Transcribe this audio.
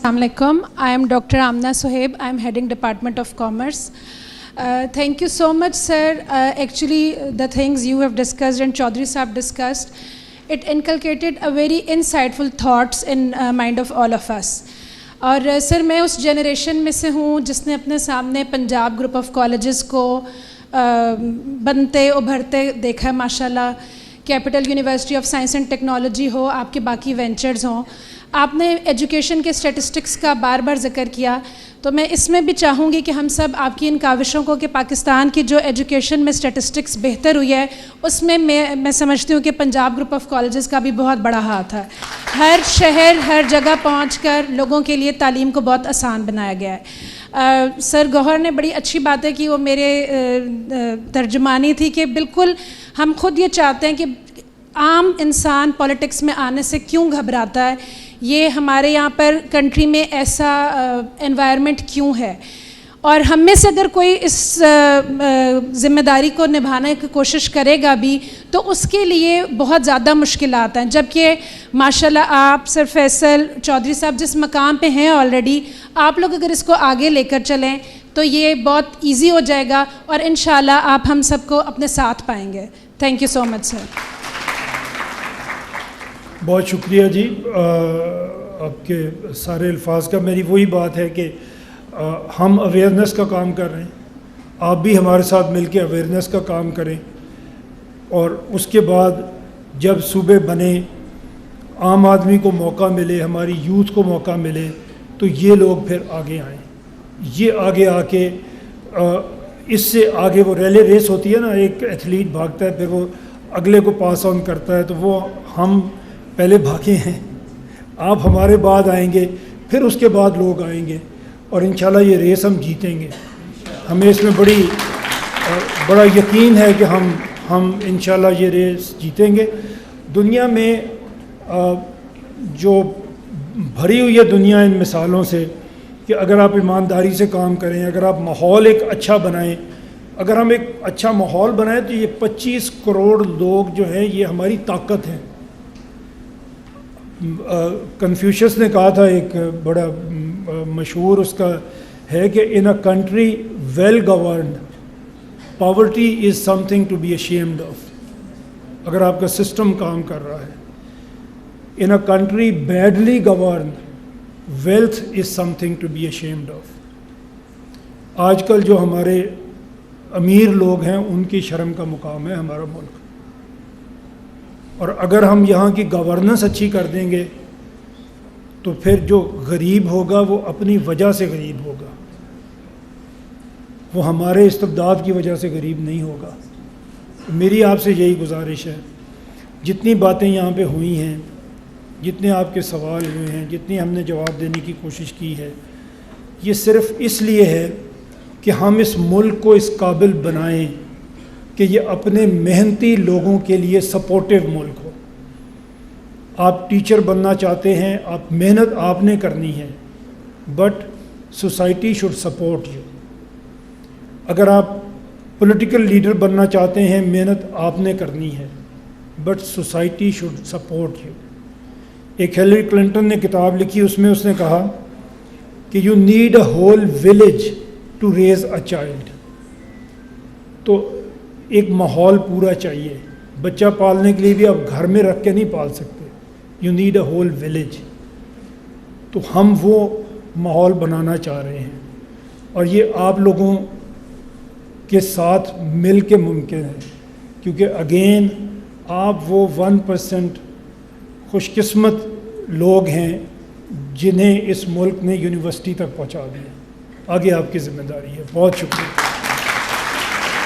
Assalamualaikum. I am Dr. Amna Sohaib. I am heading Department of Commerce. Thank you so much, sir. Actually, the things you have discussed and Chaudhary Saab discussed, it inculcated a very insightful thoughts in mind of all of us. और sir मैं उस generation में से हूँ जिसने अपने सामने Punjab group of colleges को बनते उभरते देखा है माशाल्लाह. Capital university of science and technology हो, आपके बाकी वेंचर्स हों. आपने एजुकेशन के स्टैटिस्टिक्स का बार बार जिक्र किया, तो मैं इसमें भी चाहूँगी कि हम सब आपकी इन काविशों को कि पाकिस्तान की जो एजुकेशन में स्टैटिस्टिक्स बेहतर हुई है उसमें मैं समझती हूँ कि पंजाब ग्रुप ऑफ कॉलेजेस का भी बहुत बड़ा हाथ है. हर शहर हर जगह पहुँचकर लोगों के लिए तालीम को बहुत आसान बनाया गया है. सर गौहर ने बड़ी अच्छी बातें की, वो मेरे तर्जुमानी थी कि बिल्कुल हम खुद ये चाहते हैं कि आम इंसान पॉलिटिक्स में आने से क्यों घबराता है, ये हमारे यहाँ पर कंट्री में ऐसा एनवायरनमेंट क्यों है, और हम में से अगर कोई इस ज़िम्मेदारी को निभाने की कोशिश करेगा भी तो उसके लिए बहुत ज़्यादा मुश्किलात हैं. जबकि माशाल्लाह आप सर फैसल चौधरी साहब जिस मकाम पे हैं ऑलरेडी, आप लोग अगर इसको आगे लेकर चलें तो ये बहुत इजी हो जाएगा और इंशाल्लाह आप हम सबको अपने साथ पाएंगे. Thank you so much sir. बहुत शुक्रिया जी आपके सारे अल्फाज का. मेरी वही बात है कि हम अवेयरनेस का काम कर रहे हैं, आप भी हमारे साथ मिलके अवेयरनेस का काम करें, और उसके बाद जब सूबे बने, आम आदमी को मौका मिले, हमारी यूथ को मौका मिले, तो ये लोग फिर आगे आएँ. ये आगे आके इससे आगे वो रैली रेस होती है ना, एक एथलीट भागता है फिर वो अगले को पास ऑन करता है, तो वो हम पहले भागे हैं, आप हमारे बाद आएंगे, फिर उसके बाद लोग आएंगे, और इंशाल्लाह ये रेस हम जीतेंगे. हमें इसमें बड़ा यकीन है कि हम इंशाल्लाह ये रेस जीतेंगे. दुनिया में जो भरी हुई है दुनिया इन मिसालों से कि अगर आप ईमानदारी से काम करें, अगर आप माहौल एक अच्छा बनाएं, अगर हम एक अच्छा माहौल बनाएं, तो ये 25 करोड़ लोग जो हैं ये हमारी ताकत है. कन्फ्यूशियस ने कहा था, एक बड़ा मशहूर उसका है कि in a country well governed poverty is something to be ashamed of. अगर आपका सिस्टम काम कर रहा है, in a country badly govern wealth is something to be ashamed of. आजकल जो हमारे अमीर लोग हैं उनकी शर्म का मुकाम है हमारा मुल्क, और अगर हम यहाँ की गवर्नेंस अच्छी कर देंगे तो फिर जो गरीब होगा वो अपनी वजह से गरीब होगा, वो हमारे इस्तिबदाद की वजह से गरीब नहीं होगा. मेरी आपसे यही गुजारिश है, जितनी बातें यहाँ पे हुई हैं, जितने आपके सवाल हुए हैं, जितनी हमने जवाब देने की कोशिश की है, ये सिर्फ़ इसलिए है कि हम इस मुल्क को इस काबिल बनाएं कि ये अपने मेहनती लोगों के लिए सपोर्टिव मुल्क हो. आप टीचर बनना चाहते हैं, आप मेहनत आपने करनी है, but society should support you. अगर आप पॉलिटिकल लीडर बनना चाहते हैं, मेहनत आपने करनी है, but society should support you. एक हिलरी क्लिंटन ने किताब लिखी, उसमें उसने कहा कि you need a whole village to raise a child. तो एक माहौल पूरा चाहिए. बच्चा पालने के लिए भी आप घर में रख के नहीं पाल सकते, you need a whole village. तो हम वो माहौल बनाना चाह रहे हैं, और ये आप लोगों के साथ मिल के मुमकिन है, क्योंकि अगेन आप वो 1% खुशकिस्मत लोग हैं जिन्हें इस मुल्क ने यूनिवर्सिटी तक पहुंचा दिया. आगे आपकी ज़िम्मेदारी है. बहुत शुक्रिया.